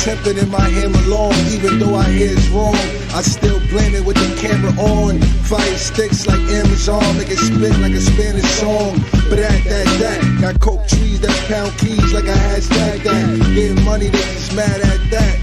tempered and my hammer long. Even though I hear it's wrong, I still blame it with the camera on. Fire sticks like Amazon, make it spit like a Spanish song. But that, got coke trees, that's pound keys like a hashtag that. Getting money, they just mad at that.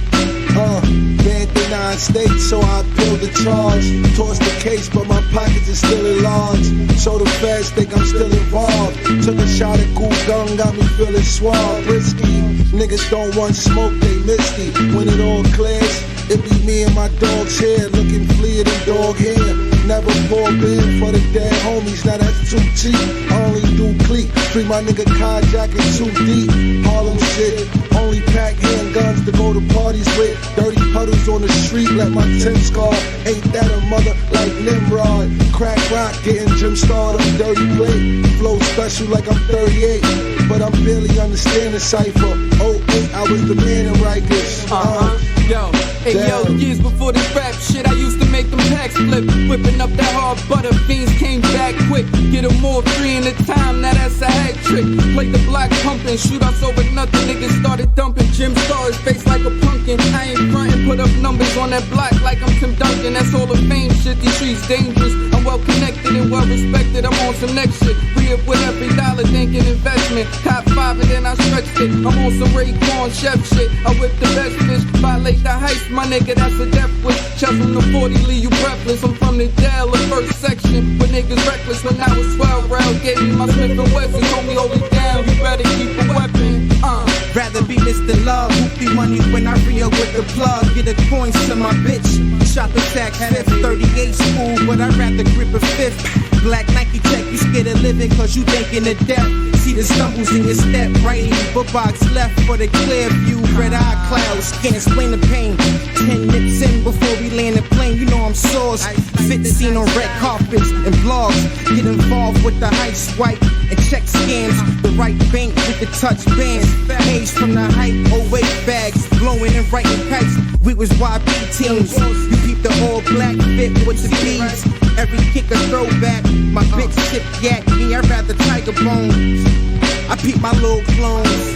Banned the 9 states, so I appealed the charge. Tossed the case, but my pockets are still enlarged. So the feds think I'm still involved. Took a shot at Cool Gun, got me feeling suave, risky. Niggas don't want smoke, they misty. When it all clears, it be me and my dog's here, looking fleer than dog hair. Never pour beer for the dead homies, now that's too cheap. I only do clique, free my nigga carjacking too deep. Harlem shit, only pack handguns to go to parties with. Dirty puddles on the street, let my 10 scar. Ain't that a mother like Nimrod? Crack rock, getting gym starred on dirty plate. Flow special like I'm 38, but I'm barely understanding cipher. 08, I was the man in Rikers. Yo, years before this rap shit, I used to make them packs flip. Whipping up that hard butter, fiends came back quick. Get them all 3 in a time, now that's a hat trick. Play the block pumping, shoot us over nothing. Niggas started dumping, Jim Star his face like a pumpkin. I ain't frontin', put up numbers on that block like I'm Tim Duncan. That's all the fame shit, these streets dangerous. I'm well connected and well respected, I'm on some next shit. Re-up with every dollar, thinking investment. Top 5 and then I stretched it. I'm on some Raekwon chef shit. I whip the best fish, violate the heist, my nigga, that's a death wish. Chest from the 40, leave you breathless. I'm from the Dell, the first section. When niggas reckless, when I was 12, round gave me my Smith & Wesson. Told me hold it down, you better keep a weapon. Rather be Mr. Love, hoopty money when I re-up with the plug. Get a coin to my bitch, shot the sack, 5th, 38 school, but I'd rather grip a 5th. Black Nike check, you scared of living cause you thinking of death. See the stumbles in your step, right in your book box, left for the clear view. Red eye clouds, can't explain the pain. 10 nips in before we land the plane, you know I'm sauce. Fit the scene on red carpets and blogs. Get involved with the hype swipe and check scams. The right bank with the touch bands. Haze from the hype, 08 bags, blowing and writing kites. We was YB teams. You peep the all black fit with the beads. Every kick a throwback. My bitch tip yak me, I'd rather Tiger Bones. I peep my little clones.